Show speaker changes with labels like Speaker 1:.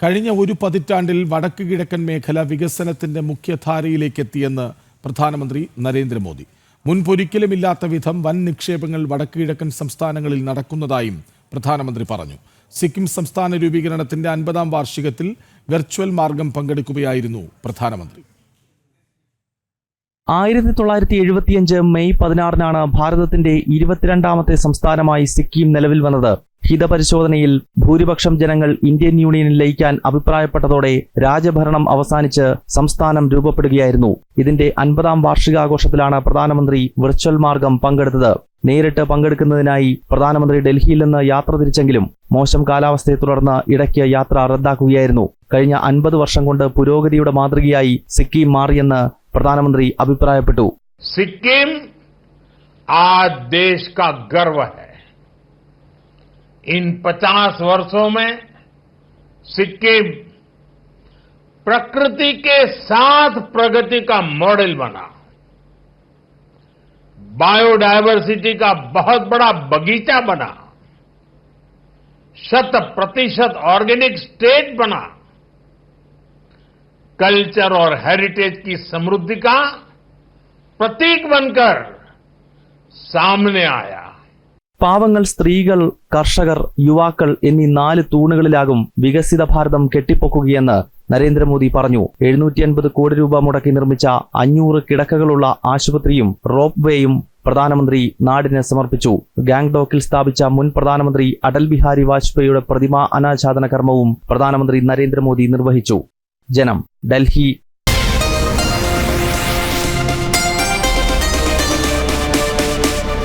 Speaker 1: കഴിഞ്ഞ ഒരു പതിറ്റാണ്ടിൽ വടക്ക് കിഴക്കൻ മേഖല വികസനത്തിന്റെ മുഖ്യധാരയിലേക്ക് എത്തിയെന്ന് പ്രധാനമന്ത്രി നരേന്ദ്രമോദി. മുൻപൊരിക്കലുമില്ലാത്ത വിധം വൻ നിക്ഷേപങ്ങൾ വടക്ക് കിഴക്കൻ സംസ്ഥാനങ്ങളിൽ നടക്കുന്നതായും പ്രധാനമന്ത്രി പറഞ്ഞു. സിക്കിം സംസ്ഥാന രൂപീകരണത്തിന്റെ 50-ാം വാർഷികത്തിൽ വെർച്വൽ മാർഗം പങ്കെടുക്കുകയായിരുന്നു പ്രധാനമന്ത്രി.
Speaker 2: 1975 മെയ് 16-നാണ് ഭാരതത്തിന്റെ 22ാമത്തെ സംസ്ഥാനമായി സിക്കിം നിലവിൽ വന്നത്. ഹിതപരിശോധനയിൽ ഭൂരിപക്ഷം ജനങ്ങൾ ഇന്ത്യൻ യൂണിയനിൽ ലയിക്കാൻ അഭിപ്രായപ്പെട്ടതോടെ രാജഭരണം അവസാനിച്ച് സംസ്ഥാനം രൂപപ്പെടുകയായിരുന്നു. ഇതിന്റെ 50-ാം വാർഷികാഘോഷത്തിലാണ് പ്രധാനമന്ത്രി വെർച്വൽ മാർഗം പങ്കെടുത്തത്. നേരിട്ട് പങ്കെടുക്കുന്നതിനായി പ്രധാനമന്ത്രി ഡൽഹിയിൽ നിന്ന് യാത്ര തിരിച്ചെങ്കിലും മോശം കാലാവസ്ഥയെ തുടർന്ന് ഇടയ്ക്ക് യാത്ര റദ്ദാക്കുകയായിരുന്നു. കഴിഞ്ഞ 50 വർഷം കൊണ്ട് പുരോഗതിയുടെ മാതൃകയായി സിക്കിം മാറിയെന്ന് प्रधानमंत्री अभिप्रायപ്പെട്ടു.
Speaker 3: सिक्किम आज देश का गर्व है. इन 50 वर्षों में सिक्किम प्रकृति के साथ प्रगति का मॉडल बना. बायोडायवर्सिटी का बहुत बड़ा बगीचा बना. 100% ऑर्गेनिक स्टेट बना. कल्चर और हेरिटेज की समृद्धि का प्रतीक बनकर सामने आया.
Speaker 2: പാവങ്ങൾ, സ്ത്രീകൾ, കർഷകർ, യുവാക്കൾ എന്നീ 4 തൂണുകളിലാകും വികസിത ഭാരതം കെട്ടിപ്പൊക്കുകയെന്ന് നരേന്ദ്രമോദി പറഞ്ഞു. 750 കോടി രൂപ മുടക്കി നിർമ്മിച്ച 500 കിടക്കകളുള്ള ആശുപത്രിയും റോപ്പ് വേയും പ്രധാനമന്ത്രി നാടിന് സമർപ്പിച്ചു. ഗാംഗ്ടോക്കിൽ സ്ഥാപിച്ച മുൻ പ്രധാനമന്ത്രി അടൽ ബിഹാരി വാജ്പേയിയുടെ പ്രതിമാ അനാച്ഛാദന കർമ്മവും പ്രധാനമന്ത്രി നരേന്ദ്രമോദി നിർവഹിച്ചു. ജനം, ഡൽഹി.